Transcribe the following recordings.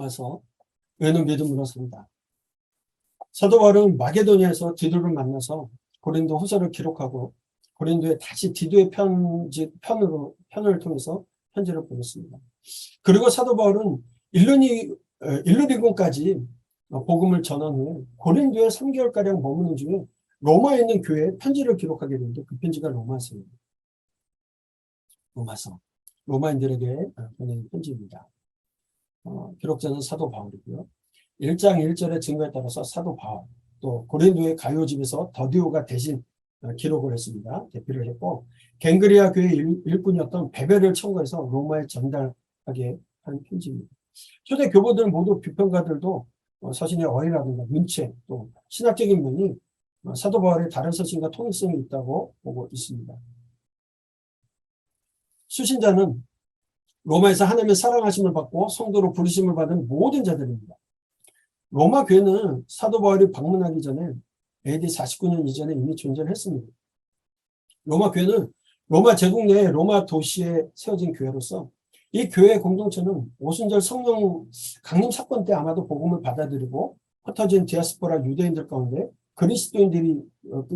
로마서 의는 믿음으로 산다. 사도 바울은 마게도니아에서 디도를 만나서 고린도 후서를 기록하고 고린도에 다시 디도의 편을 통해서 편지를 보냈습니다. 그리고 사도 바울은 일루리곤까지 복음을 전한 후에 고린도에 3개월가량 머무는 중에 로마에 있는 교회에 편지를 기록하게 되는데 그 편지가 로마서입니다. 로마인들에게 보낸 편지입니다. 기록자는 사도 바울이고요. 1장 1절의 증거에 따라서 사도 바울, 또 고린도의 가요집에서 더디오가 대신 기록을 했습니다. 대피를 했고 갱그리아 교회 일꾼이었던 베베를 청구해서 로마에 전달하게 한 편지입니다. 초대 교보들 모두 비평가들도 서신의 어휘라든가 문체 또 신학적인 면이 사도 바울의 다른 서신과 통일성이 있다고 보고 있습니다. 수신자는 로마에서 하나님의 사랑하심을 받고 성도로 부르심을 받은 모든 자들입니다. 로마 교회는 사도 바울이 방문하기 전에 AD 49년 이전에 이미 존재를 했습니다. 로마 교회는 로마 제국 내 로마 도시에 세워진 교회로서 이 교회 공동체는 오순절 성령 강림 사건 때 아마도 복음을 받아들이고 흩어진 디아스포라 유대인들 가운데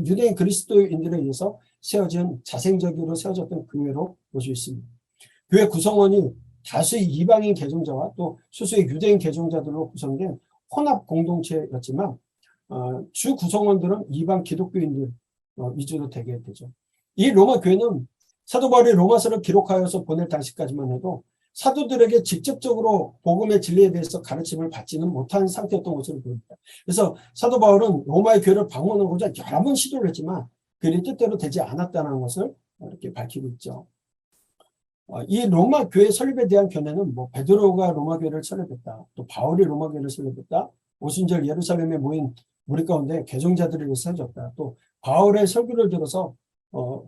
유대인 그리스도인들에 의해서 세워진 자생적으로 세워졌던 교회로 볼 수 있습니다. 교회 구성원이 다수의 이방인 개종자와 또 소수의 유대인 개종자들로 구성된 혼합 공동체였지만 주 구성원들은 이방 기독교인들 위주로 되게 되죠. 이 로마 교회는 사도 바울이 로마서를 기록하여서 보낼 당시까지만 해도 사도들에게 직접적으로 복음의 진리에 대해서 가르침을 받지는 못한 상태였던 것으로 보입니다. 그래서 사도 바울은 로마의 교회를 방문하고자 여러 번 시도를 했지만 그들이 뜻대로 되지 않았다는 것을 이렇게 밝히고 있죠. 이 로마 교회 설립에 대한 견해는 베드로가 로마 교회를 설립했다. 또 바울이 로마 교회를 설립했다. 오순절 예루살렘에 모인 무리 가운데 개종자들을 위해서 세워졌다. 또 바울의 설교를 들어서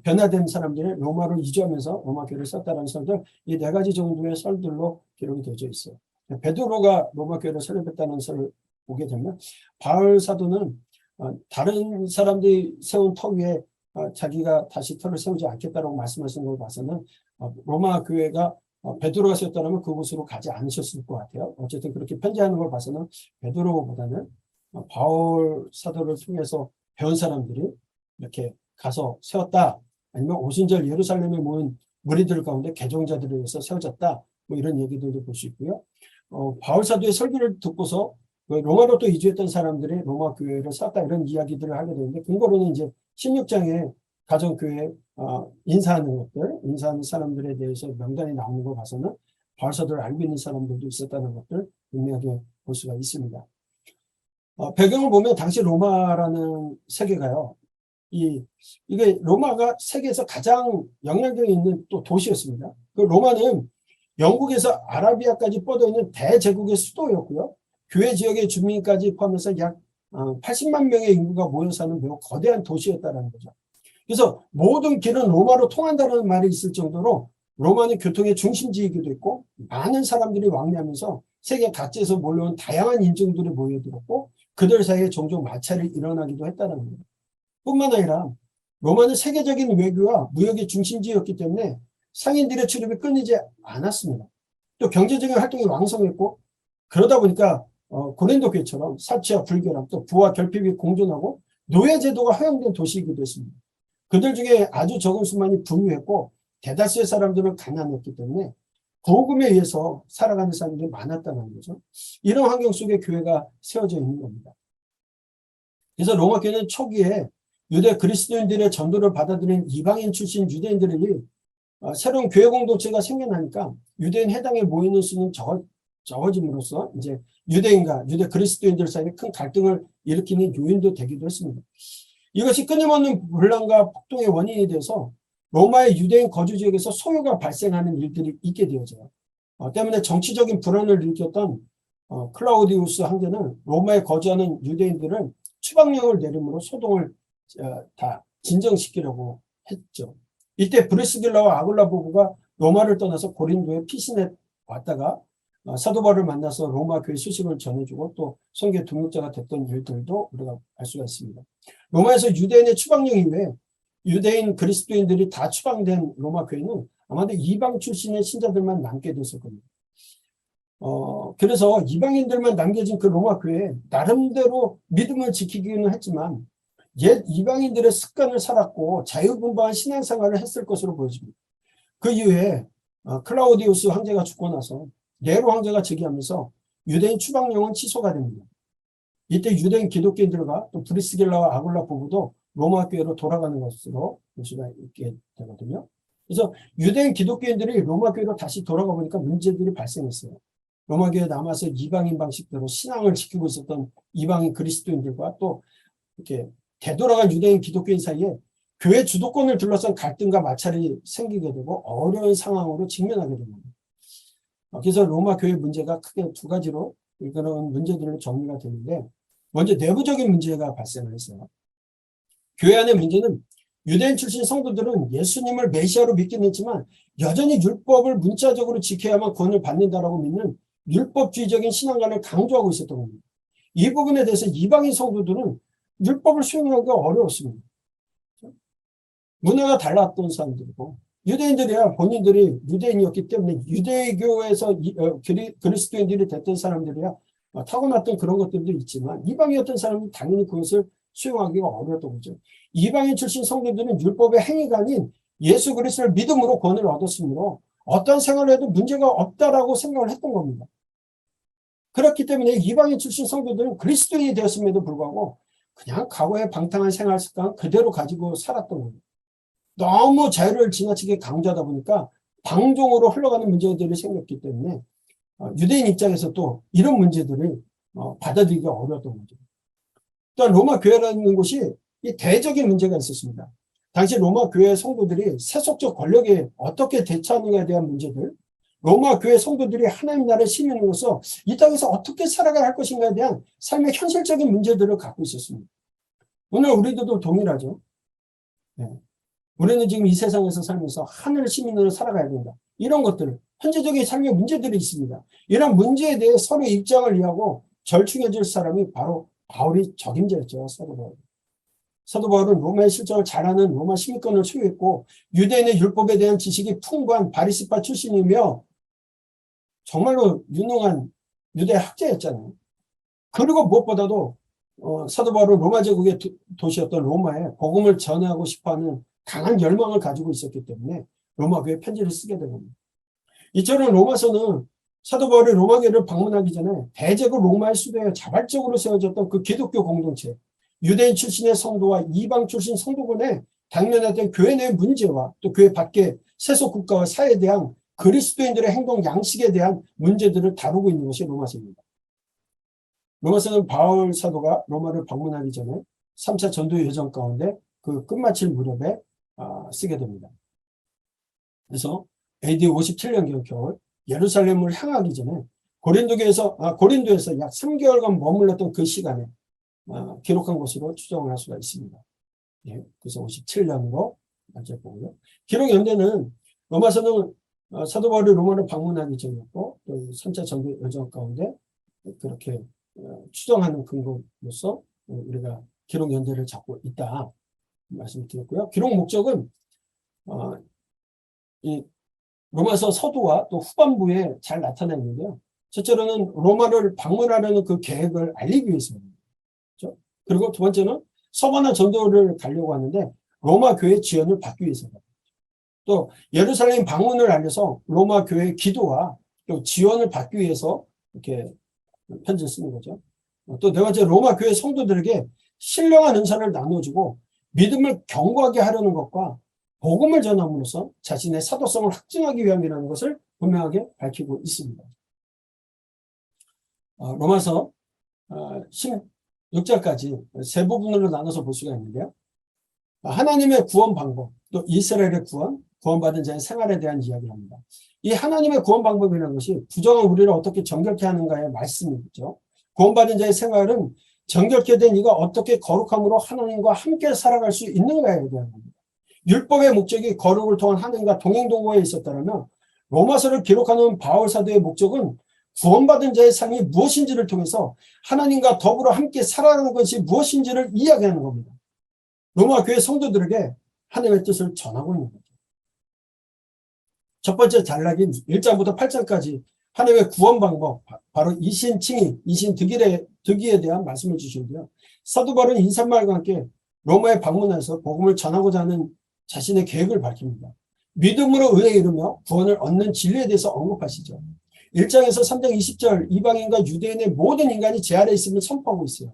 변화된 사람들이 로마로 이주하면서 로마 교회를 썼다는 설들, 이 4가지 정도의 설들로 기록이 되어 있어요. 베드로가 로마 교회를 설립했다는 설을 보게 되면 바울 사도는 다른 사람들이 세운 터 위에 자기가 다시 터를 세우지 않겠다고 말씀하신 걸 봐서는 로마 교회가 베드로가 세웠다면 그곳으로 가지 않으셨을 것 같아요. 어쨌든 그렇게 편지하는 걸 봐서는 베드로보다는 바울 사도를 통해서 배운 사람들이 이렇게 가서 세웠다. 아니면 오순절 예루살렘에 모인 무리들 가운데 개종자들에 의해서 세워졌다. 이런 얘기들도 볼 수 있고요. 바울 사도의 설교를 듣고서 로마로 또 이주했던 사람들이 로마 교회를 세웠다. 이런 이야기들을 하게 되는데 근거로는 이제 16장에 가정교회 인사하는 사람들에 대해서 명단이 나오는 거 봐서는 바울 사도를 알고 있는 사람들도 있었다는 것들 분명하게 볼 수가 있습니다. 배경을 보면 당시 로마라는 세계가요. 이게 로마가 세계에서 가장 영향력이 있는 또 도시였습니다. 그 로마는 영국에서 아라비아까지 뻗어 있는 대제국의 수도였고요. 교회 지역의 주민까지 포함해서 약 80만 명의 인구가 모여 사는 매우 거대한 도시였다는 거죠. 그래서 모든 길은 로마로 통한다는 말이 있을 정도로 로마는 교통의 중심지이기도 했고 많은 사람들이 왕래하면서 세계 각지에서 몰려온 다양한 인종들이 모여들었고 그들 사이에 종종 마찰이 일어나기도 했다는 겁니다. 뿐만 아니라 로마는 세계적인 외교와 무역의 중심지였기 때문에 상인들의 출입이 끊이지 않았습니다. 또 경제적인 활동이 왕성했고 그러다 보니까 고린도 교회처럼 사치와 불결함 또 부와 결핍이 공존하고 노예제도가 허용된 도시이기도 했습니다. 그들 중에 아주 적은 수만이 부유했고 대다수의 사람들은 가난했기 때문에 복음에 의해서 살아가는 사람들이 많았다는 거죠. 이런 환경 속에 교회가 세워져 있는 겁니다. 그래서 로마 교회는 초기에 유대 그리스도인들의 전도를 받아들인 이방인 출신 유대인들이 새로운 교회 공동체가 생겨나니까 유대인 해당에 모이는 수는 적어짐으로써 이제 유대인과 유대 그리스도인들 사이에 큰 갈등을 일으키는 요인도 되기도 했습니다. 이것이 끊임없는 분란과 폭동의 원인이 돼서 로마의 유대인 거주 지역에서 소요가 발생하는 일들이 있게 되어져요. 때문에 정치적인 불안을 일으켰던 클라우디우스 황제는 로마에 거주하는 유대인들을 추방령을 내림으로 소동을 다 진정시키려고 했죠. 이때 브리스길라와 아굴라 부부가 로마를 떠나서 고린도에 피신해 왔다가 사도 바울을 만나서 로마 교회 소식을 전해주고 또 선교 동역자가 됐던 일들도 우리가 알 수가 있습니다. 로마에서 유대인의 추방령 이후에 유대인 그리스도인들이 다 추방된 로마 교회는 아마도 이방 출신의 신자들만 남게 됐을 겁니다. 그래서 이방인들만 남겨진 그 로마 교회에 나름대로 믿음을 지키기는 했지만 옛 이방인들의 습관을 살았고 자유분방한 신앙생활을 했을 것으로 보여집니다. 그 이후에 클라우디우스 황제가 죽고 나서 네로 황제가 즉위하면서 유대인 추방령은 취소가 됩니다. 이때 유대인 기독교인들과 또 브리스길라와 아굴라 부부도 로마 교회로 돌아가는 것으로 볼 수가 있게 되거든요. 그래서 유대인 기독교인들이 로마 교회로 다시 돌아가 보니까 문제들이 발생했어요. 로마 교회에 남아서 이방인 방식대로 신앙을 지키고 있었던 이방인 그리스도인들과 또 이렇게 되돌아간 유대인 기독교인 사이에 교회 주도권을 둘러싼 갈등과 마찰이 생기게 되고 어려운 상황으로 직면하게 됩니다. 그래서 로마 교회 문제가 크게 두 가지로 그런 문제들로 정리가 되는데, 먼저 내부적인 문제가 발생을 했어요. 교회 안의 문제는 유대인 출신 성도들은 예수님을 메시아로 믿긴 했지만 여전히 율법을 문자적으로 지켜야만 구원을 받는다라고 믿는 율법주의적인 신앙관을 강조하고 있었던 겁니다. 이 부분에 대해서 이방인 성도들은 율법을 수행하기가 어려웠습니다. 문화가 달랐던 사람들이고, 유대인들이야 본인들이 유대인이었기 때문에 유대교에서 그리스도인들이 됐던 사람들이야 타고났던 그런 것들도 있지만 이방이었던 사람은 당연히 그것을 수용하기가 어려웠던 거죠. 이방인 출신 성도들은 율법의 행위가 아닌 예수 그리스도를 믿음으로 구원을 얻었으므로 어떤 생활을 해도 문제가 없다라고 생각을 했던 겁니다. 그렇기 때문에 이방인 출신 성도들은 그리스도인이 되었음에도 불구하고 그냥 과거의 방탕한 생활 습관 그대로 가지고 살았던 겁니다. 너무 자유를 지나치게 강조하다 보니까 방종으로 흘러가는 문제들이 생겼기 때문에 유대인 입장에서 또 이런 문제들을 받아들이기가 어려웠던 거죠. 또한 로마 교회라는 곳이 이 대적인 문제가 있었습니다. 당시 로마 교회 성도들이 세속적 권력에 어떻게 대처하는가에 대한 문제들, 로마 교회 성도들이 하나님 나라의 시민으로서 이 땅에서 어떻게 살아가야 할 것인가에 대한 삶의 현실적인 문제들을 갖고 있었습니다. 오늘 우리들도 동일하죠. 네. 우리는 지금 이 세상에서 살면서 하늘 시민으로 살아가야 된다. 이런 것들, 현재적인 삶의 문제들이 있습니다. 이런 문제에 대해 서로 입장을 이해하고 절충해 줄 사람이 바로 바울이 적임자였죠. 사도 바울은 로마의 실정을 잘 아는 로마 시민권을 소유했고 유대인의 율법에 대한 지식이 풍부한 바리새파 출신이며 정말로 유능한 유대 학자였잖아요. 그리고 무엇보다도 사도 바울은 로마 제국의 도시였던 로마에 복음을 전하고 싶어하는 강한 열망을 가지고 있었기 때문에 로마 교회에 편지를 쓰게 된 겁니다. 이처럼 로마서는 사도 바울이 로마 교회를 방문하기 전에 대제국 로마의 수도에 자발적으로 세워졌던 그 기독교 공동체, 유대인 출신의 성도와 이방 출신 성도군의 당면했던 교회 내 문제와 또 교회 밖의 세속 국가와 사회에 대한 그리스도인들의 행동 양식에 대한 문제들을 다루고 있는 것이 로마서입니다. 로마서는 바울 사도가 로마를 방문하기 전에 3차 전도 여정 가운데 그 끝마칠 무렵에 쓰게 됩니다. 그래서 AD 57년경 겨울 예루살렘을 향하기 전에 고린도에서 약 3개월간 머물렀던 그 시간에 기록한 것으로 추정을 할 수가 있습니다. 예, 그래서 57년으로 보고요. 기록 연대는 로마서는 사도 바울이 로마를 방문하기 전이었고 또 3차 전도 여정 가운데 그렇게 추정하는 근거로서 우리가 기록 연대를 잡고 있다 말씀드렸고요. 기록 목적은 이 로마서 서두와 또 후반부에 잘 나타나 있는데요. 첫째로는 로마를 방문하려는 그 계획을 알리기 위해서입니다. 그렇죠? 그리고 두 번째는 서번한 전도를 가려고 하는데 로마 교회 지원을 받기 위해서입니다. 또 예루살렘 방문을 알려서 로마 교회의 기도와 또 지원을 받기 위해서 이렇게 편지를 쓰는 거죠. 또 네 번째 로마 교회 성도들에게 신령한 은사를 나눠주고 믿음을 견고하게 하려는 것과 복음을 전함으로써 자신의 사도성을 확증하기 위함이라는 것을 분명하게 밝히고 있습니다. 로마서 16장까지 세 부분으로 나눠서 볼 수가 있는데요. 하나님의 구원 방법, 또 이스라엘의 구원받은 자의 생활에 대한 이야기를 합니다. 이 하나님의 구원 방법이라는 것이 부정한 우리를 어떻게 정결케 하는가의 말씀이죠. 구원받은 자의 생활은 정결케 된 이가 어떻게 거룩함으로 하나님과 함께 살아갈 수 있는가에 대한 겁니다. 율법의 목적이 거룩을 통한 하나님과 동행동거에 있었다면 로마서를 기록하는 바울 사도의 목적은 구원받은 자의 삶이 무엇인지를 통해서 하나님과 더불어 함께 살아가는 것이 무엇인지를 이야기하는 겁니다. 로마 교회 성도들에게 하나님의 뜻을 전하고 있는 거죠. 첫 번째 단락인 1장부터 8장까지 하나님의 구원 방법, 바로 이신칭의, 이신득의에 대한 말씀을 주시는데요. 사도 바울은 인사말과 함께 로마에 방문해서 복음을 전하고자 하는 자신의 계획을 밝힙니다. 믿음으로 의에 이르며 구원을 얻는 진리에 대해서 언급하시죠. 1장에서 3장 20절 이방인과 유대인의 모든 인간이 죄 아래 있음을 선포하고 있어요.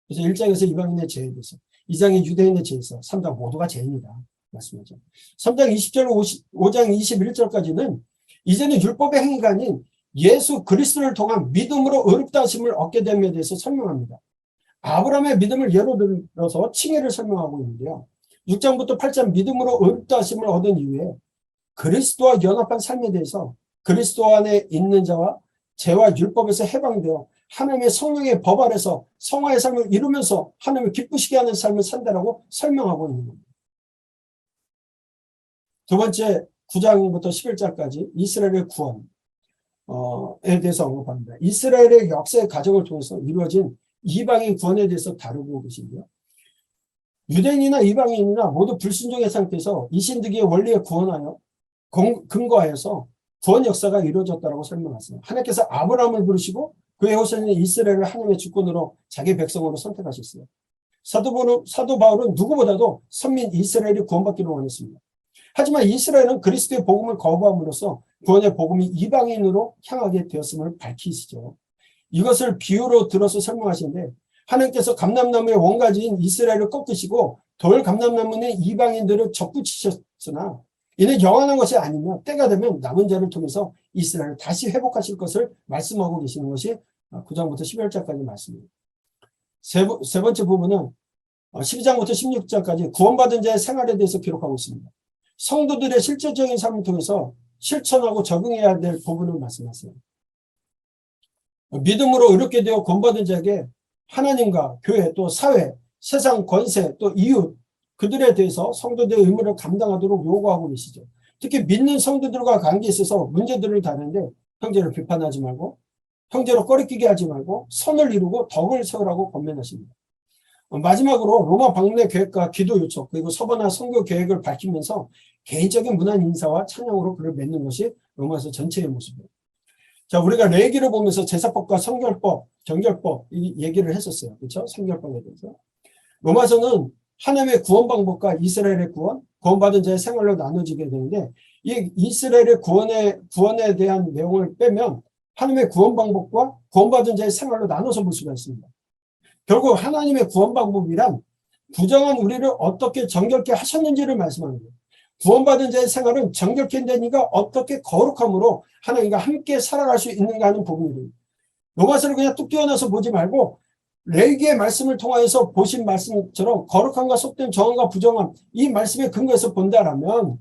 그래서 1장에서 이방인의 죄에 대해서, 2장의 유대인의 죄에서 3장 모두가 죄인이다 말씀하죠. 3장 20절 5장 21절까지는 이제는 율법의 행위가 아닌 예수 그리스도를 통한 믿음으로 의롭다 하심을 얻게 됨에 대해서 설명합니다. 아브라함의 믿음을 예로 들어서 칭의를 설명하고 있는데요. 6장부터 8장 믿음으로 의롭다 하심을 얻은 이후에 그리스도와 연합한 삶에 대해서 그리스도 안에 있는 자와 죄와 율법에서 해방되어 하나님의 성령의 법 아래서 성화의 삶을 이루면서 하나님을 기쁘시게 하는 삶을 산다라고 설명하고 있는 겁니다. 두 번째 9장부터 11장까지 이스라엘의 구원에 대해서 언급합니다. 이스라엘의 역사의 과정을 통해서 이루어진 이방인 구원에 대해서 다루고 계신데요. 유대인이나 이방인이나 모두 불순종의 상태에서 이신득의 원리에 구원하여 근거하여서 구원 역사가 이루어졌다고 설명하세요. 하나님께서 아브라함을 부르시고 그의 후손인 이스라엘을 하나님의 주권으로 자기 백성으로 선택하셨어요. 사도 바울은 누구보다도 선민 이스라엘이 구원받기를 원했습니다. 하지만 이스라엘은 그리스도의 복음을 거부함으로써 구원의 복음이 이방인으로 향하게 되었음을 밝히시죠. 이것을 비유로 들어서 설명하시는데 하나님께서 감람나무의 원가지인 이스라엘을 꺾으시고 돌 감람나무는 이방인들을 접붙이셨으나 이는 영원한 것이 아니며 때가 되면 남은 자를 통해서 이스라엘을 다시 회복하실 것을 말씀하고 계시는 것이 9장부터 11장까지 말씀입니다. 세 번째 부분은 12장부터 16장까지 구원받은 자의 생활에 대해서 기록하고 있습니다. 성도들의 실제적인 삶을 통해서 실천하고 적응해야 될 부분을 말씀하세요. 믿음으로 의롭게 되어 구원받은 자에게 하나님과 교회 또 사회, 세상 권세 또 이웃 그들에 대해서 성도들의 의무를 감당하도록 요구하고 계시죠. 특히 믿는 성도들과 관계에 있어서 문제들을 다루는데 형제를 비판하지 말고 형제로 꺼리끼게 하지 말고 선을 이루고 덕을 세우라고 권면하십니다. 마지막으로 로마 방문의 계획과 기도 요청 그리고 서번화 선교 계획을 밝히면서 개인적인 문안 인사와 찬양으로 그를 맺는 것이 로마서 전체의 모습이에요. 자, 우리가 레위기를 보면서 제사법과 성결법, 정결법 이 얘기를 했었어요. 그렇죠? 성결법에 대해서. 로마서는 하나님의 구원 방법과 이스라엘의 구원받은 자의 생활로 나눠지게 되는데 이 이스라엘의 구원에 대한 내용을 빼면 하나님의 구원 방법과 구원받은 자의 생활로 나눠서 볼 수가 있습니다. 결국 하나님의 구원 방법이란 부정한 우리를 어떻게 정결케 하셨는지를 말씀하는 거예요. 구원받은 자의 생활은 정결케 된 이가 어떻게 거룩함으로 하나님과 함께 살아갈 수 있는가 하는 부분이에요. 로마서를 그냥 뚝 띄어내서 보지 말고 레위기의 말씀을 통하여서 보신 말씀처럼 거룩함과 속된 정함과 부정함 이 말씀에 근거해서 본다라면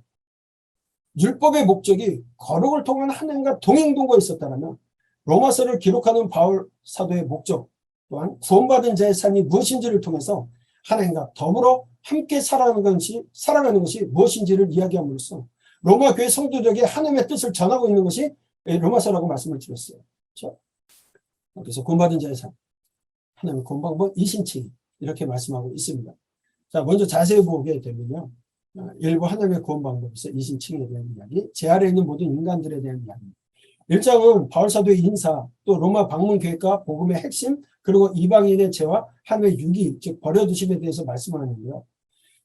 율법의 목적이 거룩을 통한 하나님과 동행동거에 있었다면 로마서를 기록하는 바울 사도의 목적 또한 구원받은 자의 삶이 무엇인지를 통해서 하나님과 더불어 함께 살아가는 것이 무엇인지를 이야기함으로써 로마 교회 성도들에게 하나님의 뜻을 전하고 있는 것이 로마서라고 말씀을 드렸어요. 그렇죠? 그래서 구원받은 자의 삶, 하나님의 구원 방법 이신칭 이렇게 말씀하고 있습니다. 자, 먼저 자세히 보게 되면요. 일부 하나님의 구원 방법에서 이신칭에 대한 이야기, 제 아래에 있는 모든 인간들에 대한 이야기. 1장은 바울사도의 인사, 또 로마 방문 계획과 복음의 핵심, 그리고 이방인의 죄와 하나님의 유기, 즉 버려두심에 대해서 말씀하는데요.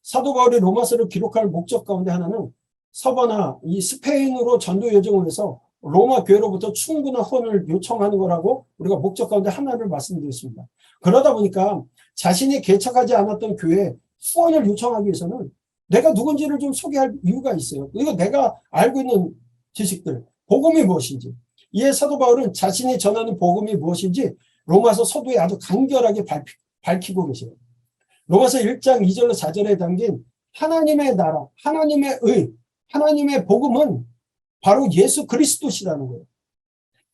사도 바울이 로마서를 기록할 목적 가운데 하나는 서번화 이 스페인으로 전도 여정을 해서 로마 교회로부터 충분한 후원을 요청하는 거라고 우리가 목적 가운데 하나를 말씀드렸습니다. 그러다 보니까 자신이 개척하지 않았던 교회에 후원을 요청하기 위해서는 내가 누군지를 좀 소개할 이유가 있어요. 이거 내가 알고 있는 지식들, 복음이 무엇인지. 이에 사도 바울은 자신이 전하는 복음이 무엇인지 로마서 서두에 아주 간결하게 밝히고 계세요. 로마서 1장 2절로 4절에 담긴 하나님의 나라, 하나님의 의, 하나님의 복음은 바로 예수 그리스도시라는 거예요.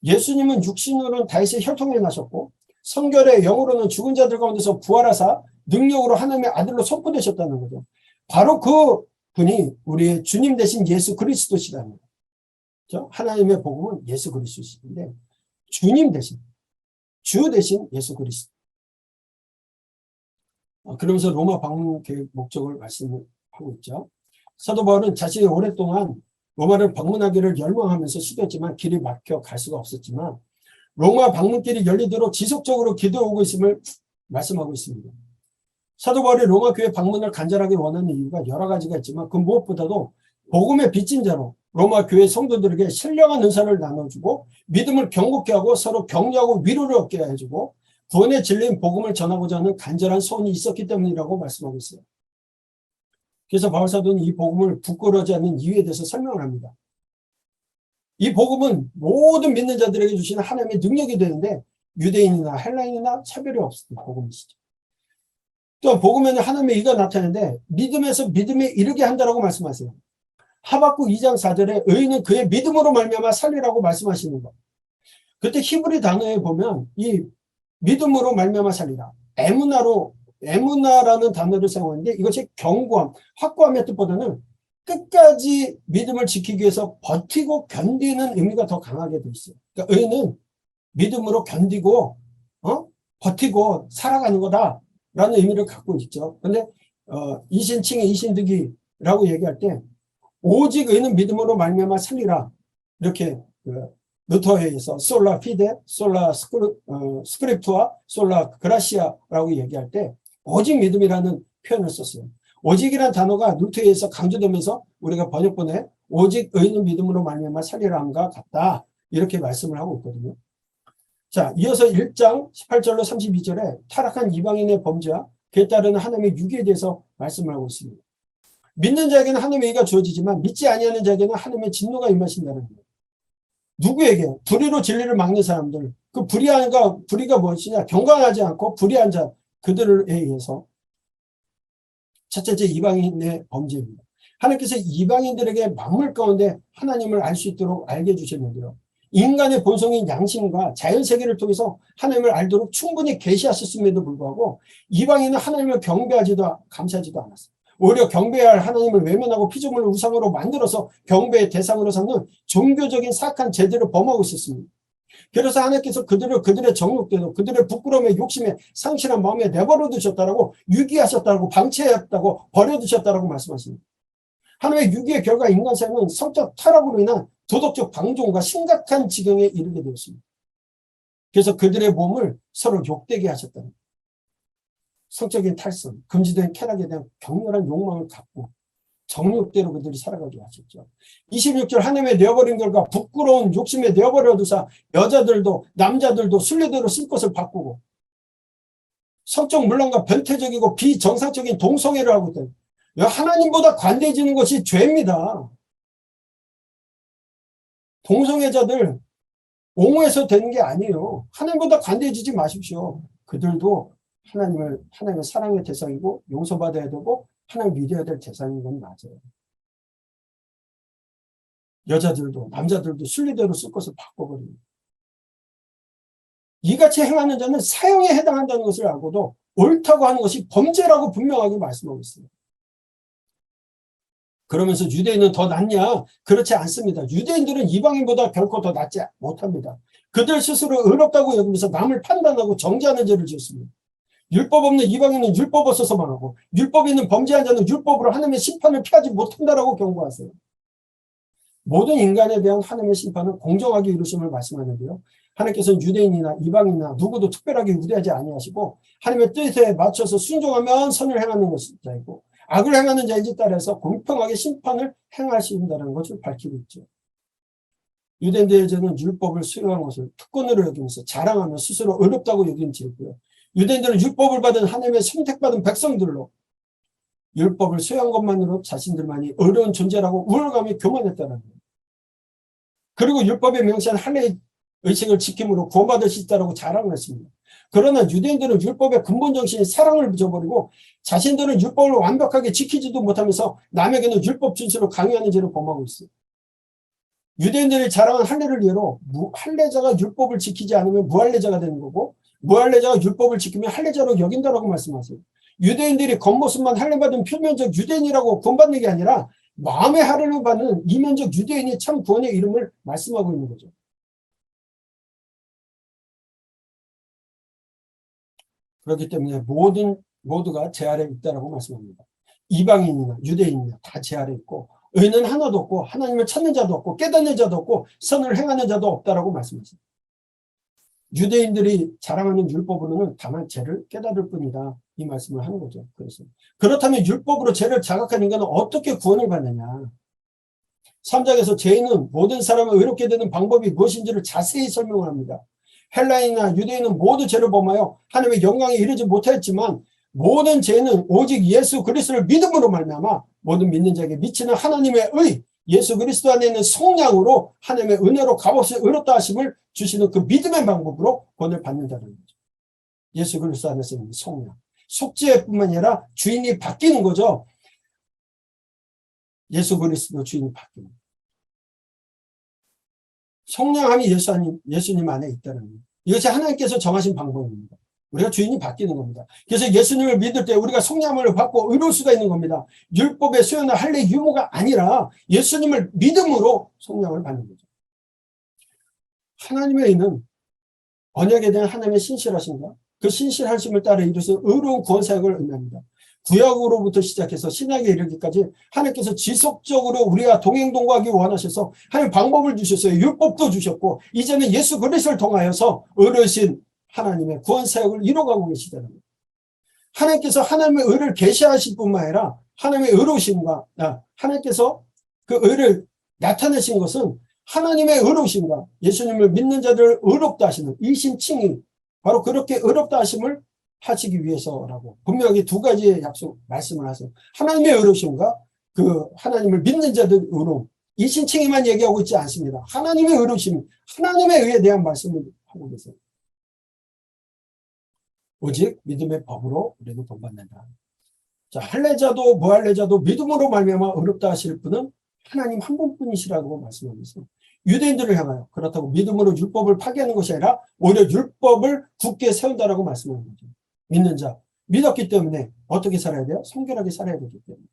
예수님은 육신으로는 다윗의 혈통에 나셨고 성결의 영으로는 죽은 자들 가운데서 부활하사 능력으로 하나님의 아들로 선포되셨다는 거죠. 바로 그 분이 우리의 주님 되신 예수 그리스도시라는 거예요. 그렇죠? 하나님의 복음은 예수 그리스도시인데 주님 되신, 주 되신 예수 그리스도. 그러면서 로마 방문 계획 목적을 말씀하고 있죠. 사도 바울은 자신이 오랫동안 로마를 방문하기를 열망하면서 시도했지만 길이 막혀 갈 수가 없었지만 로마 방문길이 열리도록 지속적으로 기도하고 있음을 말씀하고 있습니다. 사도 바울이 로마 교회 방문을 간절하게 원하는 이유가 여러 가지가 있지만 그 무엇보다도 복음의 빚진 자로 로마 교회 성도들에게 신령한 은사를 나눠주고 믿음을 경고케 하고 서로 격려하고 위로를 얻게 해주고 구원의 진리인 복음을 전하고자 하는 간절한 소원이 있었기 때문이라고 말씀하고 있어요. 그래서 바울사도는 이 복음을 부끄러워하지 않는 이유에 대해서 설명을 합니다. 이 복음은 모든 믿는 자들에게 주시는 하나님의 능력이 되는데 유대인이나 헬라인이나 차별이 없습니다. 복음이시죠. 또 복음에는 하나님의 의가 나타나는데 믿음에서 믿음에 이르게 한다라고 말씀하세요. 하박국 2장 4절에 의인은 그의 믿음으로 말미암아 살리라고 말씀하시는 것. 그때 히브리 단어에 보면 이 믿음으로 말미암아 살리라. 에무나라는 단어를 사용하는데 이것이 견고함, 확고함의 뜻보다는 끝까지 믿음을 지키기 위해서 버티고 견디는 의미가 더 강하게 돼 있어요. 그러니까 의인은 믿음으로 견디고 버티고 살아가는 거다라는 의미를 갖고 있죠. 그런데 이신칭의 이신득이라고 얘기할 때 오직 의인은 믿음으로 말미암아 살리라. 이렇게 루터에 의해서 솔라 피데, 솔라 스크립투아, 솔라 그라시아라고 얘기할 때 오직 믿음이라는 표현을 썼어요. 오직이라는 단어가 루터에 의해서 강조되면서 우리가 번역본에 오직 의인은 믿음으로 말미암아 살리라 함과 같다. 이렇게 말씀을 하고 있거든요. 자, 이어서 1장 18절로 32절에 타락한 이방인의 범죄와 그에 따르는 하나님의 유기에 대해서 말씀을 하고 있습니다. 믿는 자에게는 하나님의 의가 주어지지만 믿지 아니하는 자에게는 하나님의 진노가 임하신다는 거예요. 누구에게? 불의로 진리를 막는 사람들. 그 불의가 무엇이냐? 경건하지 않고 불의한 자, 그들에 의해서. 첫째 이방인의 범죄입니다. 하나님께서 이방인들에게 만물 가운데 하나님을 알 수 있도록 알게 해주셨는데요. 인간의 본성인 양심과 자연세계를 통해서 하나님을 알도록 충분히 계시하셨음에도 불구하고 이방인은 하나님을 경배하지도 감사하지도 않았어요. 오히려 경배해야 할 하나님을 외면하고 피조물을 우상으로 만들어서 경배의 대상으로 삼는 종교적인 사악한 죄들을 범하고 있었습니다. 그래서 하나님께서 그들의 정욕대로 그들의 부끄러움에 욕심에 상실한 마음에 내버려 두셨다라고 유기하셨다라고 방치했다고 버려두셨다라고 말씀하십니다. 하나님의 유기의 결과 인간 삶은 성적 타락으로 인한 도덕적 방종과 심각한 지경에 이르게 되었습니다. 그래서 그들의 몸을 서로 욕되게 하셨다는 거예요. 성적인 탈선, 금지된 쾌락에 대한 격렬한 욕망을 갖고 정욕대로 그들이 살아가게 하셨죠. 26절 하나님의 내어버린 결과 부끄러운 욕심에 내어버려 두사 여자들도 남자들도 순례대로 쓸 것을 바꾸고 성적 문란과 변태적이고 비정상적인 동성애를 하고 있다. 하나님보다 관대해지는 것이 죄입니다. 동성애자들 옹호해서 되는 게 아니에요. 하나님보다 관대해지지 마십시오. 그들도 하나님의 사랑의 대상이고 용서받아야 되고 하나님 믿어야 될 대상인 건 맞아요. 여자들도 남자들도 순리대로 쓸 것을 바꿔버립니다. 이같이 행하는 자는 사형에 해당한다는 것을 알고도 옳다고 하는 것이 범죄라고 분명하게 말씀하고 있습니다. 그러면서 유대인은 더 낫냐? 그렇지 않습니다. 유대인들은 이방인보다 결코 더 낫지 못합니다. 그들 스스로 의롭다고 여기면서 남을 판단하고 정죄하는 죄를 지었습니다. 율법 없는 이방인은 율법 없어서만 하고 율법 있는 범죄한 자는 율법으로 하나님의 심판을 피하지 못한다라고 경고하세요. 모든 인간에 대한 하나님의 심판은 공정하게 이루심을 말씀하는데요. 하나님께서는 유대인이나 이방인이나 누구도 특별하게 우대하지 아니하시고 하나님의 뜻에 맞춰서 순종하면 선을 행하는 것이고 악을 행하는 자인지 따라서 공평하게 심판을 행하신다는 것을 밝히고 있죠. 유대인들에게는 율법을 수용한 것을 특권으로 여기면서 자랑하며 스스로 어렵다고 여긴 죄고요. 유대인들은 율법을 받은 하나님의 선택받은 백성들로 율법을 수용한 것만으로 자신들만이 어려운 존재라고 우월감이 교만했다는 거예요. 그리고 율법에 명시한 할례의 의식을 지킴으로 구원받을 수 있다고 자랑을 했습니다. 그러나 유대인들은 율법의 근본 정신인 사랑을 잊어버리고 자신들은 율법을 완벽하게 지키지도 못하면서 남에게는 율법 준수를 강요하는 죄를 범하고 있어요. 유대인들이 자랑한 할례를 예로 할례자가 율법을 지키지 않으면 무할례자가 되는 거고 무할례자가 율법을 지키면 할례자로 여긴다라고 말씀하세요. 유대인들이 겉모습만 할례받은 표면적 유대인이라고 구원받는 게 아니라 마음의 할례를 받는 이면적 유대인이 참 구원의 이름을 말씀하고 있는 거죠. 그렇기 때문에 모두가 제 아래에 있다라고 말씀합니다. 이방인이나 유대인이나 다 제 아래에 있고 의는 하나도 없고 하나님을 찾는 자도 없고 깨닫는 자도 없고 선을 행하는 자도 없다라고 말씀하십니다. 유대인들이 자랑하는 율법으로는 다만 죄를 깨달을 뿐이다. 이 말씀을 하는 거죠. 그래서 그렇다면 율법으로 죄를 자각한 인간은 어떻게 구원을 받느냐. 3장에서 죄인은 모든 사람을 의롭게 되는 방법이 무엇인지를 자세히 설명을 합니다. 헬라인이나 유대인은 모두 죄를 범하여 하나님의 영광에 이르지 못하였지만 모든 죄는 오직 예수 그리스도를 믿음으로 말미암아 모든 믿는 자에게 미치는 하나님의 의 예수 그리스도 안에 있는 성량으로 하나님의 은혜로 값없이 의롭다 하심을 주시는 그 믿음의 방법으로 구원을 받는다는 거죠. 예수 그리스도 안에서 있는 성량. 속죄뿐만 아니라 주인이 바뀌는 거죠. 예수 그리스도 주인이 바뀌는 거죠. 성량함이 예수님 안에 있다는 거예요. 이것이 하나님께서 정하신 방법입니다. 우리가 주인이 바뀌는 겁니다. 그래서 예수님을 믿을 때 우리가 성령을 받고 의로울 수가 있는 겁니다. 율법의 수요나 할례 유무가 아니라 예수님을 믿음으로 성령을 받는 거죠. 하나님의 의는 언약에 대한 하나님의 신실하심과 그 신실하심을 따라 이루신 의로운 구원사역을 의미합니다. 구약으로부터 시작해서 신약에 이르기까지 하나님께서 지속적으로 우리가 동행동거하기 원하셔서 하나님 방법을 주셨어요. 율법도 주셨고 이제는 예수 그리스도를 통하여서 의로우신 하나님의 구원사역을 이뤄가고 계시다는 거예요. 하나님께서 하나님의 의를 계시하실 뿐만 아니라 하나님의 의로우심과 하나님께서 그 의를 나타내신 것은 하나님의 의로우심과 예수님을 믿는 자들을 의롭다 하시는 이신칭이 바로 그렇게 의롭다 하심을 하시기 위해서라고 분명히 두 가지의 약속 말씀을 하세요. 하나님의 의로우심과 그 하나님을 믿는 자들 의로움. 이신칭이만 얘기하고 있지 않습니다. 하나님의 의로우심, 하나님의 의에 대한 말씀을 하고 계세요. 오직 믿음의 법으로 우리는 본받는다. 자, 할례자도 무할례자도 믿음으로 말미암아 의롭다 하실 분은 하나님 한 분뿐이시라고 말씀하면서 유대인들을 향하여 그렇다고 믿음으로 율법을 파괴하는 것이 아니라 오히려 율법을 굳게 세운다라고 말씀하는 거죠. 믿는 자, 믿었기 때문에 어떻게 살아야 돼요? 성결하게 살아야 되기 때문에.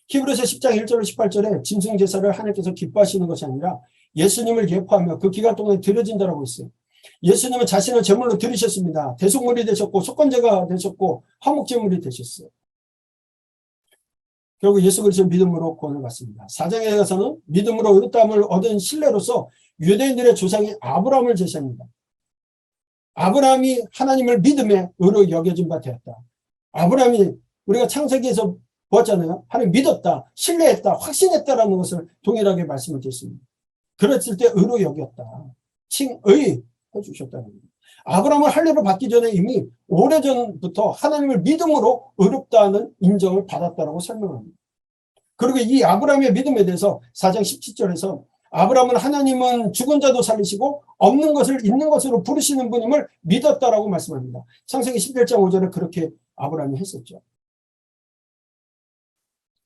히브리서 10장 1절로 18절에 짐승 제사를 하나님께서 기뻐하시는 것이 아니라 예수님을 예포하며 그 기간 동안에 드려진다라고 했어요. 예수님은 자신을 제물로 드리셨습니다. 대속물이 되셨고 속건제가 되셨고 화목제물이 되셨어요. 결국 예수 그리스도 믿음으로 구원을 받습니다. 4장에 가서는 믿음으로 의롭다함을 얻은 신뢰로서 유대인들의 조상이 아브라함을 제시합니다. 아브라함이 하나님을 믿음에 의로 여겨진 바 되었다. 아브라함이 우리가 창세기에서 보았잖아요. 하나님 믿었다, 신뢰했다, 확신했다라는 것을 동일하게 말씀을 드렸습니다. 그랬을 때 의로 여겼다. 칭의 해주셨다는 겁니다. 아브라함은 할례를 받기 전에 이미 오래전부터 하나님을 믿음으로 의롭다는 인정을 받았다라고 설명합니다. 그리고 이 아브라함의 믿음에 대해서 4장 17절에서 아브라함은 하나님은 죽은 자도 살리시고 없는 것을 있는 것으로 부르시는 분임을 믿었다라고 말씀합니다. 창세기 11장 5절에 그렇게 아브라함이 했었죠.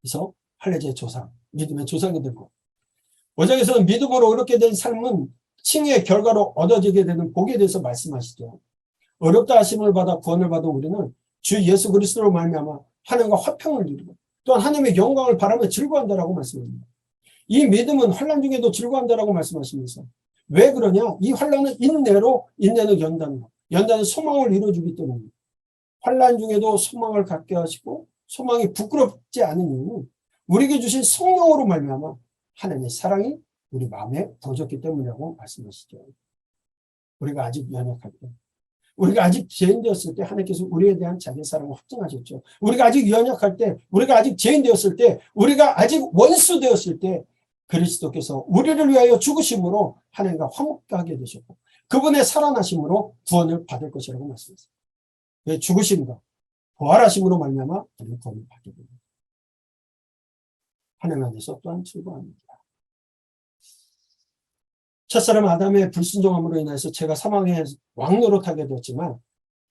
그래서 할례자의 조상, 믿음의 조상이 되고 5장에서는 믿음으로 의롭게 된 삶은 칭의 결과로 얻어지게 되는 복에 대해서 말씀하시죠. 어렵다 하심을 받아 구원을 받은 우리는 주 예수 그리스도로 말미암아 하나님과 화평을 이루고 또한 하나님의 영광을 바라며 즐거워한다라고 말씀합니다. 이 믿음은 환난 중에도 즐거워한다라고 말씀하시면서 왜 그러냐? 이 환난은 인내는 연단은 소망을 이루어주기 때문입니다. 환난 중에도 소망을 갖게 하시고 소망이 부끄럽지 않은 이유는 우리에게 주신 성령으로 말미암아 하나님의 사랑이 우리 마음에 부어졌기 때문이라고 말씀하시죠. 우리가 아직 연약할 때, 우리가 아직 죄인 되었을 때 하나님께서 우리에 대한 자기의 사랑을 확증하셨죠. 우리가 아직 연약할 때, 우리가 아직 죄인 되었을 때, 우리가 아직 원수 되었을 때 그리스도께서 우리를 위하여 죽으심으로 하나님과 화목하게 되셨고 그분의 살아나심으로 구원을 받을 것이라고 말씀했어요. 죽으심과 부활하심으로 말미암아 우리는 구원을 받게 됩니다. 하나님 안에서 또한 즐거워합니다. 첫사람 아담의 불순종함으로 인해서 죄가 사망의 왕노릇하게 되었지만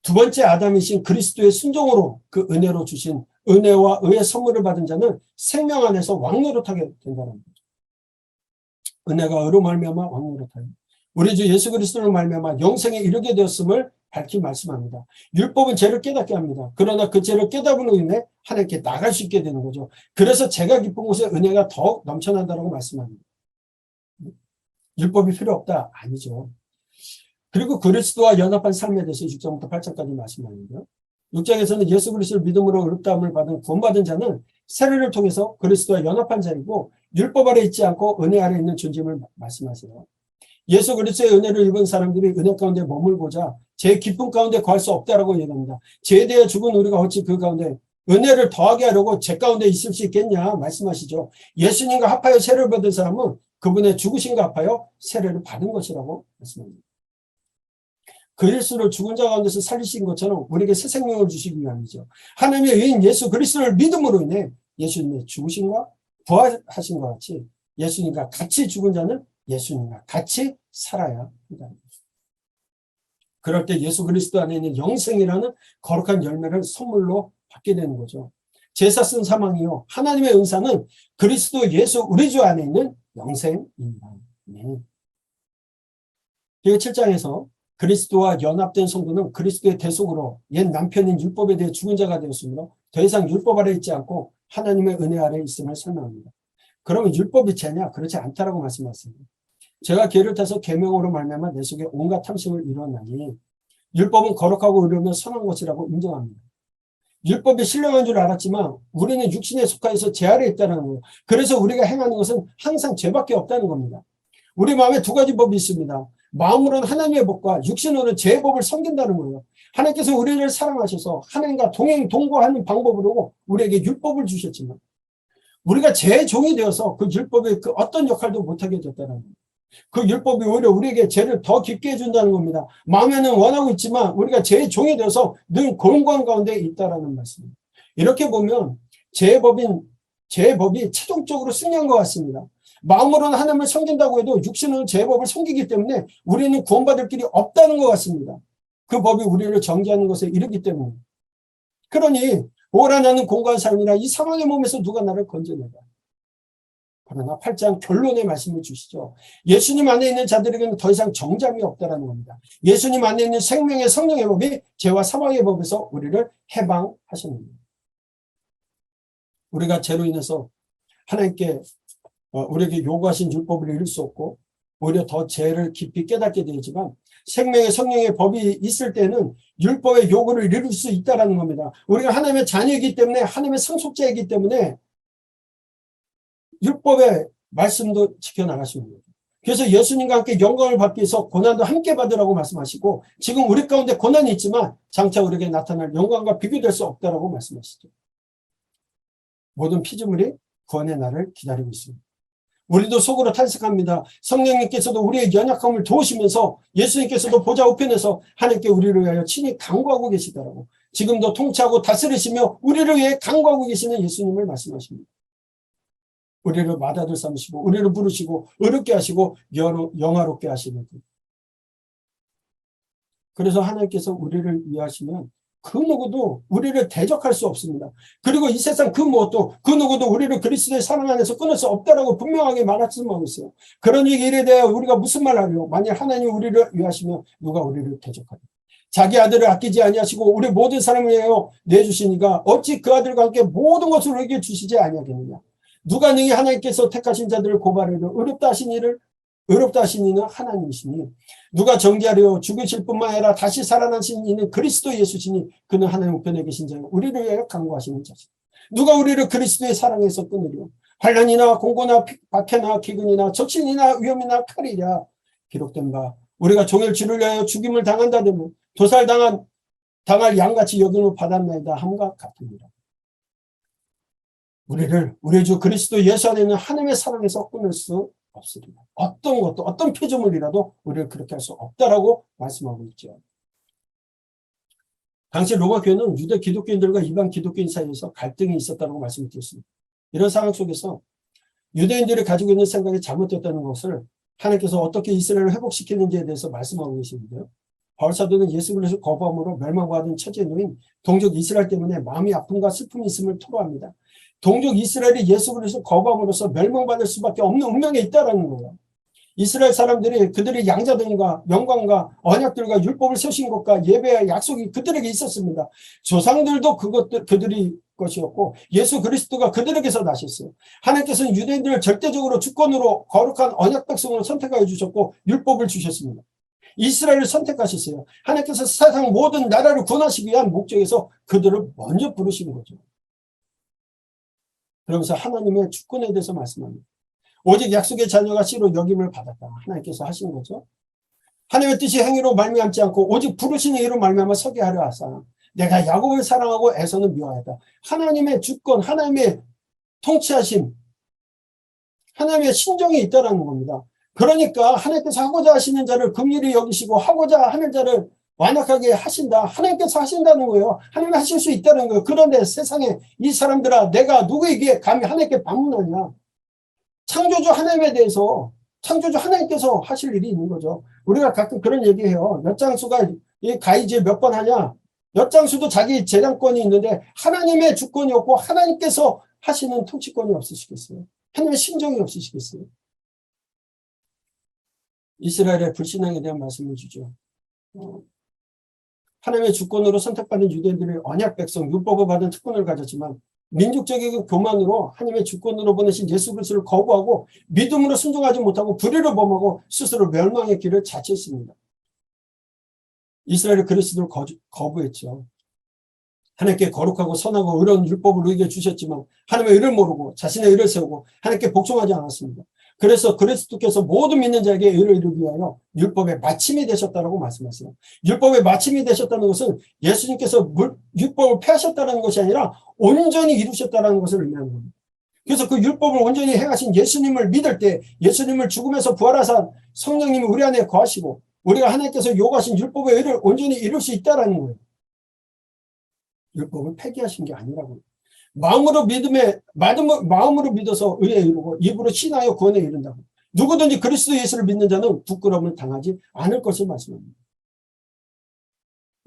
두 번째 아담이신 그리스도의 순종으로 그 은혜로 주신 은혜와 의의 선물을 받은 자는 생명 안에서 왕노릇하게 된다는 거죠. 은혜가 의로 말미암아 왕노릇하여 우리 주 예수 그리스도로 말미암아 영생에 이르게 되었음을 밝히 말씀합니다. 율법은 죄를 깨닫게 합니다. 그러나 그 죄를 깨닫음으로 인해 하나님께 나갈 수 있게 되는 거죠. 그래서 죄가 깊은 곳에 은혜가 더욱 넘쳐난다고 말씀합니다. 율법이 필요 없다? 아니죠. 그리고 그리스도와 연합한 삶에 대해서 6장부터 8장까지 말씀하는데요. 6장에서는 예수 그리스도를 믿음으로 의롭다함을 받은 구원받은 자는 세례를 통해서 그리스도와 연합한 자이고 율법 아래 있지 않고 은혜 아래 있는 존재임을 말씀하세요. 예수 그리스도의 은혜를 입은 사람들이 은혜 가운데 머물고자 제 기쁨 가운데 거할 수 없다라고 얘기합니다. 죄에 대해 죽은 우리가 어찌 그 가운데 은혜를 더하게 하려고 죄 가운데 있을 수 있겠냐 말씀하시죠. 예수님과 합하여 세례를 받은 사람은 그분의 죽으심과 합하여 세례를 받은 것이라고 말씀합니다. 그리스도를 죽은 자 가운데서 살리신 것처럼 우리에게 새 생명을 주시기 위함이죠. 하나님의 의인 예수 그리스도를 믿음으로 인해 예수님의 죽으심과 부활하신 것 같이 예수님과 같이 죽은 자는 예수님과 같이 살아야 한다. 그럴 때 예수 그리스도 안에 있는 영생이라는 거룩한 열매를 선물로 받게 되는 거죠. 제사 쓴 사망이요. 하나님의 은사는 그리스도 예수 우리 주 안에 있는 영생입니다. 네. 그리고 7장에서 그리스도와 연합된 성도는 그리스도의 대속으로 옛 남편인 율법에 대해 죽은 자가 되었으므로 더 이상 율법 아래 있지 않고 하나님의 은혜 아래 있음을 설명합니다. 그러면 율법이 죄냐? 그렇지 않다라고 말씀하셨습니다. 제가 죄를 타서 계명으로 말미암아 내 속에 온갖 탐심을 이루었나니 율법은 거룩하고 의로우며 선한 것이라고 인정합니다. 율법이 신령한 줄 알았지만 우리는 육신에 속하여서 죄 아래 있다는 거예요. 그래서 우리가 행하는 것은 항상 죄밖에 없다는 겁니다. 우리 마음에 두 가지 법이 있습니다. 마음으로는 하나님의 법과 육신으로는 죄의 법을 섬긴다는 거예요. 하나님께서 우리를 사랑하셔서 하나님과 동거하는 방법으로 우리에게 율법을 주셨지만 우리가 죄의 종이 되어서 그 율법의 그 어떤 역할도 못하게 됐다는 거예요. 그 율법이 오히려 우리에게 죄를 더 깊게 해준다는 겁니다. 마음에는 원하고 있지만 우리가 죄의 종이 되어서 늘 공고한 가운데 있다라는 말씀입니다. 이렇게 보면 죄의 법이 최종적으로 승리한 것 같습니다. 마음으로는 하나님을 섬긴다고 해도 육신은 죄의 법을 섬기기 때문에 우리는 구원받을 길이 없다는 것 같습니다. 그 법이 우리를 정죄하는 것에 이르기 때문에. 그러니 오라 나는 공고한 삶이라 이 사망의 몸에서 누가 나를 건져내라. 그러나 8장 결론의 말씀을 주시죠. 예수님 안에 있는 자들에게는 더 이상 정잠이 없다는 겁니다. 예수님 안에 있는 생명의 성령의 법이 죄와 사망의 법에서 우리를 해방하셨습니다. 우리가 죄로 인해서 하나님께 우리에게 요구하신 율법을 이룰 수 없고 오히려 더 죄를 깊이 깨닫게 되지만 생명의 성령의 법이 있을 때는 율법의 요구를 이룰 수 있다는 겁니다. 우리가 하나님의 자녀이기 때문에 하나님의 상속자이기 때문에 율법의 말씀도 지켜나가시는 거예요. 그래서 예수님과 함께 영광을 받기 위해서 고난도 함께 받으라고 말씀하시고 지금 우리 가운데 고난이 있지만 장차 우리에게 나타날 영광과 비교될 수 없다라고 말씀하시죠. 모든 피조물이 구원의 날을 기다리고 있습니다. 우리도 속으로 탄식합니다. 성령님께서도 우리의 연약함을 도우시면서 예수님께서도 보좌 우편에서 하나님께 우리를 위하여 친히 간구하고 계시더라고. 지금도 통치하고 다스리시며 우리를 위해 간구하고 계시는 예수님을 말씀하십니다. 우리를 맏아들 삼으시고 우리를 부르시고 의롭게 하시고 영화롭게 하시는 분. 그래서 하나님께서 우리를 위하시면 그 누구도 우리를 대적할 수 없습니다. 그리고 이 세상 그 무엇도 그 누구도 우리를 그리스도의 사랑 안에서 끊을 수 없다라고 분명하게 말씀하고 있어요. 그런 일에 대해 우리가 무슨 말 하려? 만약 하나님이 우리를 위하시면 누가 우리를 대적하려? 자기 아들을 아끼지 아니하시고 우리 모든 사람을 위하여 내주시니까 어찌 그 아들과 함께 모든 것을 우리에게 주시지 아니하겠느냐? 누가 능히 하나님께서 택하신 자들을 고발해도 의롭다 하신 이는 하나님이시니 누가 정죄하려 죽으실 뿐만 아니라 다시 살아나신 이는 그리스도 예수시니 그는 하나님 우편에 계신 자요 우리를 위하여 간구하시는 자시니 누가 우리를 그리스도의 사랑에서 끊으려? 환난이나 공고나 박해나 기근이나 적신이나 위험이나 칼이랴. 기록된 바 우리가 종일 주를 위하여 죽임을 당한다 되면 도살당할 양같이 여김을 받았나이다 함과 같으니라. 우리를 우리 주 그리스도 예수 안에 있는 하나님의 사랑에서 끊을 수 없으리라. 어떤 것도 어떤 피조물이라도 우리를 그렇게 할 수 없다라고 말씀하고 있죠. 당시 로마 교회는 유대 기독교인들과 이방 기독교인 사이에서 갈등이 있었다고 말씀드렸습니다. 이런 상황 속에서 유대인들이 가지고 있는 생각이 잘못됐다는 것을 하나님께서 어떻게 이스라엘을 회복시키는지에 대해서 말씀하고 계시는데요. 바울 사도는 예수 그리스도 거부함으로 멸망받은 처지에 놓인 동족 이스라엘 때문에 마음이 아픔과 슬픔이 있음을 토로합니다. 동족 이스라엘이 예수 그리스도 거부함으로써 멸망받을 수밖에 없는 운명에 있다는 거예요. 이스라엘 사람들이 그들의 양자들과 영광과 언약들과 율법을 세우신 것과 예배의 약속이 그들에게 있었습니다. 조상들도 그들이 것이었고 예수 그리스도가 그들에게서 나셨어요. 하나님께서는 유대인들을 절대적으로 주권으로 거룩한 언약 백성으로 선택하여 주셨고 율법을 주셨습니다. 이스라엘을 선택하셨어요. 하나님께서 세상 모든 나라를 구원하시기 위한 목적에서 그들을 먼저 부르신 거죠. 그러면서 하나님의 주권에 대해서 말씀합니다. 오직 약속의 자녀가 씨로 여김을 받았다. 하나님께서 하신 거죠. 하나님의 뜻이 행위로 말미암지 않고 오직 부르신 행위로 말미암아 서게 하려 하사 내가 야곱을 사랑하고 에서는 미워하였다. 하나님의 주권, 하나님의 통치하심, 하나님의 신정이 있다는 겁니다. 그러니까 하나님께서 하고자 하시는 자를 긍휼히 여기시고 하고자 하는 자를 완악하게 하신다. 하나님께서 하신다는 거예요. 하나님 하실 수 있다는 거예요. 그런데 세상에 이 사람들아, 내가 누구에게 감히 하나님께 방문하냐. 창조주 하나님에 대해서 창조주 하나님께서 하실 일이 있는 거죠. 우리가 가끔 그런 얘기해요. 엿장수가 이 가이질 몇 번 하냐. 엿장수도 자기 재량권이 있는데 하나님의 주권이 없고 하나님께서 하시는 통치권이 없으시겠어요? 하나님의 심정이 없으시겠어요? 이스라엘의 불신앙에 대한 말씀을 주죠. 하나님의 주권으로 선택받은 유대인들이 언약 백성, 율법을 받은 특권을 가졌지만 민족적인 교만으로 하나님의 주권으로 보내신 예수 그리스도를 거부하고 믿음으로 순종하지 못하고 불의를 범하고 스스로 멸망의 길을 자처했습니다. 이스라엘이 그리스도를 거부했죠. 하나님께 거룩하고 선하고 의로운 율법을 우리에게 주셨지만 하나님의 의를 모르고 자신의 의를 세우고 하나님께 복종하지 않았습니다. 그래서 그리스도께서 모든 믿는 자에게 의를 이루기 위하여 율법의 마침이 되셨다고 말씀하세요. 율법의 마침이 되셨다는 것은 예수님께서 율법을 폐하셨다는 것이 아니라 온전히 이루셨다는 것을 의미하는 겁니다. 그래서 그 율법을 온전히 행하신 예수님을 믿을 때 예수님을 죽음에서 부활하사 성령님이 우리 안에 거하시고 우리가 하나님께서 요구하신 율법의 의를 온전히 이룰 수 있다는 거예요. 율법을 폐기하신 게 아니라고요. 마음으로 믿어서 의에 이르고 입으로 신하여 구원에 이른다고. 누구든지 그리스도 예수를 믿는 자는 부끄러움을 당하지 않을 것을 말씀합니다.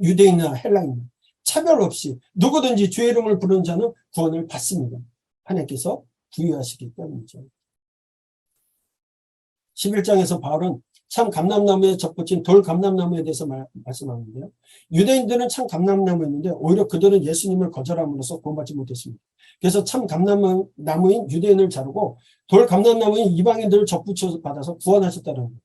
유대인이나 헬라인 차별 없이 누구든지 주의 이름을 부르는 자는 구원을 받습니다. 하나님께서 부여하시기 때문이죠. 11장에서 바울은 참 감람나무에 접붙인 돌 감람나무에 대해서 말씀하는데요. 유대인들은 참 감람나무였는데 오히려 그들은 예수님을 거절함으로써 구원받지 못했습니다. 그래서 참 감람나무인 유대인을 자르고 돌 감람나무인 이방인들을 접붙여 받아서 구원하셨다는 거예요.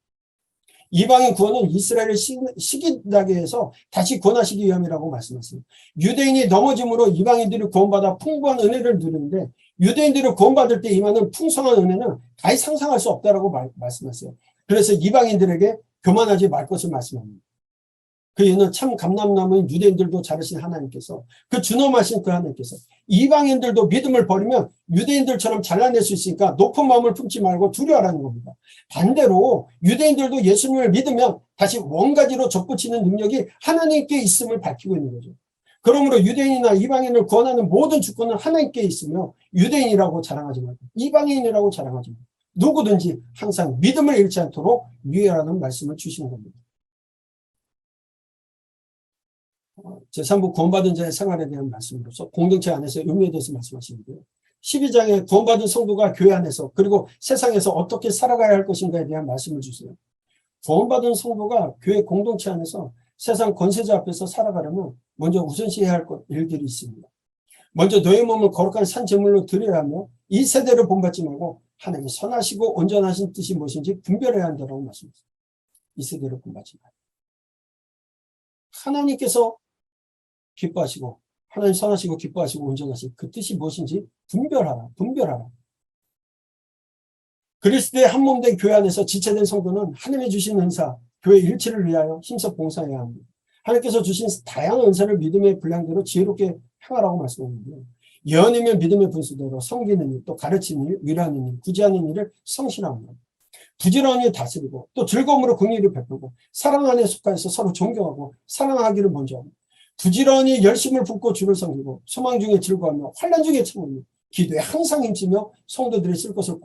이방인 구원은 이스라엘을 시기나게 해서 다시 구원하시기 위함이라고 말씀하셨습니다. 유대인이 넘어짐으로 이방인들이 구원받아 풍부한 은혜를 누리는데 유대인들이 구원받을 때 임하는 풍성한 은혜는 아예 상상할 수 없다라고 말씀하세요. 그래서 이방인들에게 교만하지 말 것을 말씀합니다. 그 이유는 참 감람나무인 유대인들도 자르신 하나님께서 그 준엄하신 그 하나님께서 이방인들도 믿음을 버리면 유대인들처럼 잘라낼 수 있으니까 높은 마음을 품지 말고 두려워하라는 겁니다. 반대로 유대인들도 예수님을 믿으면 다시 원가지로 접붙이는 능력이 하나님께 있음을 밝히고 있는 거죠. 그러므로 유대인이나 이방인을 구원하는 모든 주권은 하나님께 있으며 유대인이라고 자랑하지 말고 이방인이라고 자랑하지 말고 누구든지 항상 믿음을 잃지 않도록 유의하라는 말씀을 주시는 겁니다. 제3부 구원받은 자의 생활에 대한 말씀으로서 공동체 안에서 의미에 대해서 말씀하시는데요. 12장에 구원받은 성도가 교회 안에서 그리고 세상에서 어떻게 살아가야 할 것인가에 대한 말씀을 주세요. 구원받은 성도가 교회 공동체 안에서 세상 권세자 앞에서 살아가려면 먼저 우선시해야 할 일들이 있습니다. 먼저 너의 몸을 거룩한 산 제물로 드려야 하며 이 세대를 본받지 말고 하나님이 선하시고 온전하신 뜻이 무엇인지 분별해야 한다고 말씀하셨습니다. 이 세대를 본받지 말고 하나님께서 기뻐하시고 하나님 선하시고 기뻐하시고 온전하신 그 뜻이 무엇인지 분별하라. 그리스도의 한몸된 교회 안에서 지체된 성도는 하나님이 주신 은사, 교회 일치를 위하여 힘써 봉사해야 합니다. 하나님께서 주신 다양한 은사를 믿음의 분량대로 지혜롭게 행하라고 말씀하는데요. 예언이면 믿음의 분수대로 섬기는 일, 또 가르치는 일, 위로하는 일, 구제하는 일을 성실합니다. 부지런히 다스리고 또 즐거움으로 긍휼을 베풀고 사랑 안에 속하여서 서로 존경하고 사랑하기를 먼저 하고 부지런히 열심을 붓고 주를 섬기고 소망 중에 즐거워하며 환난 중에 참으며 기도에 항상 힘쓰며 성도들이 쓸 것을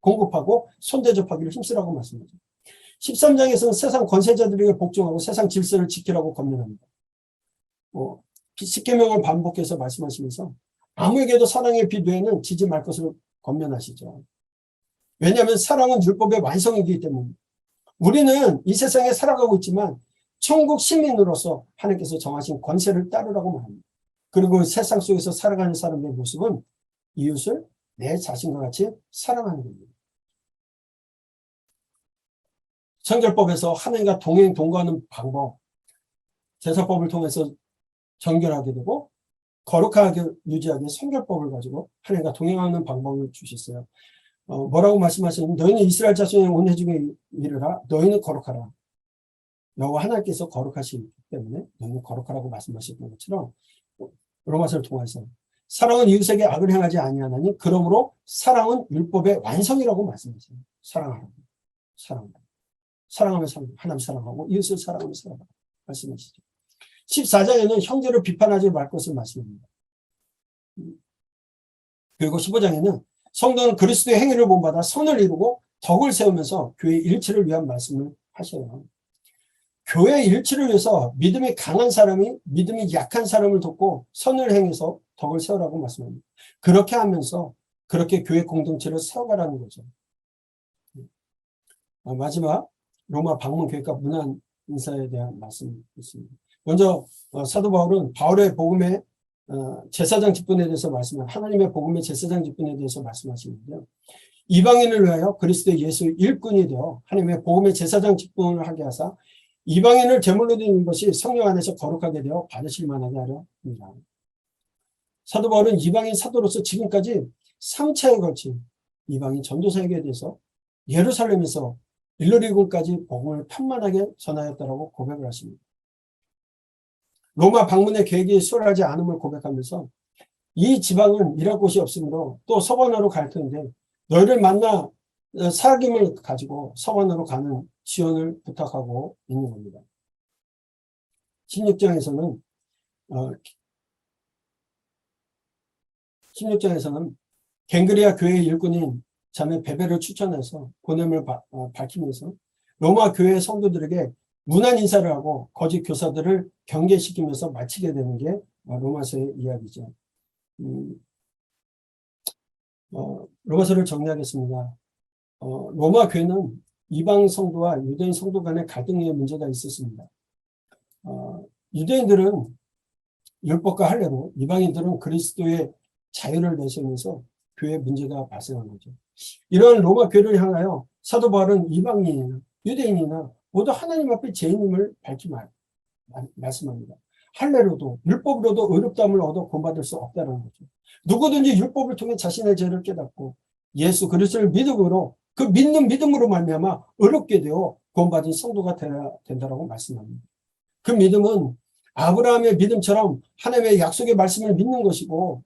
공급하고 손대접하기를 힘쓰라고 말씀하죠. 13장에서는 세상 권세자들에게 복종하고 세상 질서를 지키라고 권면합니다. 십계명을 반복해서 말씀하시면서 아무에게도 사랑의 빛 외에는 지지 말 것을 권면하시죠. 왜냐하면 사랑은 율법의 완성이기 때문에 우리는 이 세상에 살아가고 있지만 천국 시민으로서 하나님께서 정하신 권세를 따르라고 말합니다. 그리고 세상 속에서 살아가는 사람의 모습은 이웃을 내 자신과 같이 사랑하는 겁니다. 성결법에서 하나님과 동거하는 방법, 제사법을 통해서 정결하게 되고 거룩하게 유지하기 성결법을 가지고 하나님과 동행하는 방법을 주셨어요. 뭐라고 말씀하셨는지 너희는 이스라엘 자손의 온 회중에 이르라 너희는 거룩하라. 여호와 하나님께서 거룩하시기 때문에 너희는 거룩하라고 말씀하셨던 것처럼 로마서를 통해서 사랑은 이웃에게 악을 행하지 아니하나니 그러므로 사랑은 율법의 완성이라고 말씀하세요. 사랑하라고. 사랑하면 하나님 사랑하고 이웃을 사랑하면 사랑하고 말씀하시죠. 14장에는 형제를 비판하지 말 것을 말씀합니다. 그리고 15장에는 성도는 그리스도의 행위를 본받아 선을 이루고 덕을 세우면서 교회 일치를 위한 말씀을 하셔요. 교회 일치를 위해서 믿음이 강한 사람이 믿음이 약한 사람을 돕고 선을 행해서 덕을 세우라고 말씀합니다. 그렇게 하면서 그렇게 교회 공동체를 세워가라는 거죠. 마지막 로마 방문 교회과 문안 인사에 대한 말씀이 있습니다. 먼저 사도 바울은 바울의 복음의 제사장 직분에 대해서 하나님의 복음의 제사장 직분에 대해서 말씀하시는데요. 이방인을 위하여 그리스도 예수 일꾼이 되어 하나님의 복음의 제사장 직분을 하게 하사 이방인을 제물로 드리는 것이 성령 안에서 거룩하게 되어 받으실 만하게 하려 합니다. 사도 바울은 이방인 사도로서 지금까지 3차에 걸친 이방인 전도사에게 대해서 예루살렘에서 일러리곤까지 복음을 편만하게 전하였다라고 고백을 하십니다. 로마 방문의 계획이 수월하지 않음을 고백하면서 이 지방은 일할 곳이 없으므로 또 서번으로 갈 텐데 너희를 만나 사귐을 가지고 서번으로 가는 지원을 부탁하고 있는 겁니다. 16장에서는 갱그리아 교회의 일꾼인 자매 베베를 추천해서 보냄을 밝히면서 로마 교회 성도들에게 문안 인사를 하고 거짓 교사들을 경계시키면서 마치게 되는 게 로마서의 이야기죠. 로마서를 정리하겠습니다. 로마 교회는 이방 성도와 유대인 성도 간의 갈등의 문제가 있었습니다. 유대인들은 율법과 할례로 이방인들은 그리스도의 자유를 내세우면서 교회 문제가 발생한 거죠. 이런 로마 교회를 향하여 사도 바울은 이방인이나 유대인이나 모두 하나님 앞에 죄인임을 밝히 말씀합니다. 할례로도 율법으로도 의롭다함을 얻어 구원받을 수 없다는 거죠. 누구든지 율법을 통해 자신의 죄를 깨닫고 예수 그리스도를 믿음으로 그 믿는 믿음으로 말미암아 의롭게 되어 구원받은 성도가 되어야 된다고 말씀합니다. 그 믿음은 아브라함의 믿음처럼 하나님의 약속의 말씀을 믿는 것이고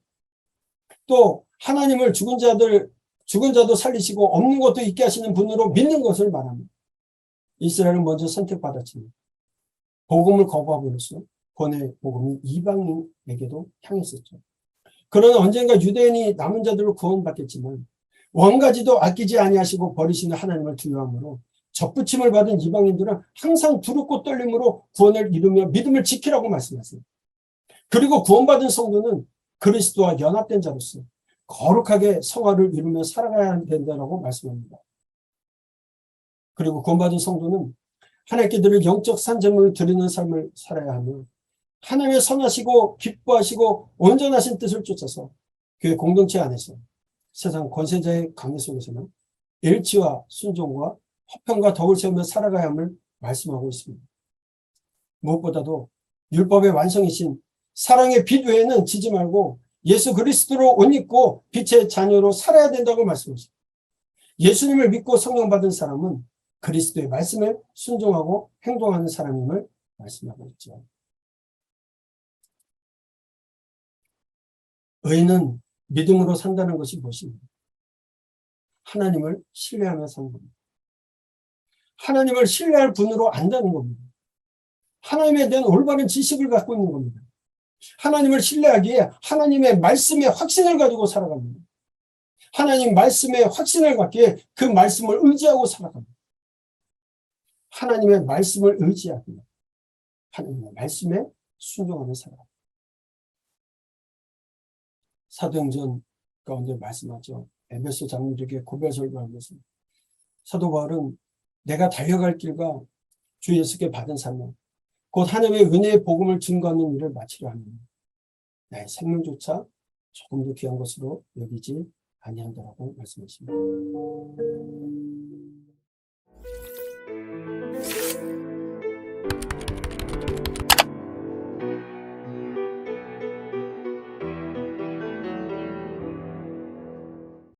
또 하나님을 죽은 자도 살리시고 없는 것도 있게 하시는 분으로 믿는 것을 말합니다. 이스라엘은 먼저 선택받았지만 복음을 거부함으로써 구원의 복음이 이방인에게도 향했었죠. 그러나 언젠가 유대인이 남은 자들을 구원받겠지만 원가지도 아끼지 아니하시고 버리시는 하나님을 두려워함으로 접붙임을 받은 이방인들은 항상 두렵고 떨림으로 구원을 이루며 믿음을 지키라고 말씀하세요. 그리고 구원받은 성도는 그리스도와 연합된 자로서 거룩하게 성화를 이루며 살아가야 된다고 말씀합니다. 그리고 구원받은 성도는 하나님께 드릴 영적 산재물을 드리는 삶을 살아야 하며 하나님의 선하시고 기뻐하시고 온전하신 뜻을 쫓아서 교회 공동체 안에서 세상 권세자의 강요 속에서는 일치와 순종과 화평과 덕을 세우며 살아가야 함을 말씀하고 있습니다. 무엇보다도 율법의 완성이신 사랑의 빛 외에는 지지 말고 예수 그리스도로 옷 입고 빛의 자녀로 살아야 된다고 말씀하십니다. 예수님을 믿고 성령 받은 사람은 그리스도의 말씀에 순종하고 행동하는 사람임을 말씀하고 있죠. 의인은 믿음으로 산다는 것이 무엇입니까? 하나님을 신뢰하며 사는 겁니다. 하나님을 신뢰할 분으로 안다는 겁니다. 하나님에 대한 올바른 지식을 갖고 있는 겁니다. 하나님을 신뢰하기에 하나님의 말씀에 확신을 가지고 살아갑니다. 하나님 말씀에 확신을 갖기에 그 말씀을 의지하고 살아갑니다. 하나님의 말씀을 의지하기에 하나님의 말씀에 순종하며 살아갑니다. 사도행전 가운데 말씀하죠. 에베소 장로들에게 고별 설교하면서 사도 바울은 내가 달려갈 길과 주 예수께 받은 사명 곧 하나님의 은혜의 복음을 증거하는 일을 마치려 합니다. 나의 생명조차 조금도 귀한 것으로 여기지 아니한다라고 말씀하십니다.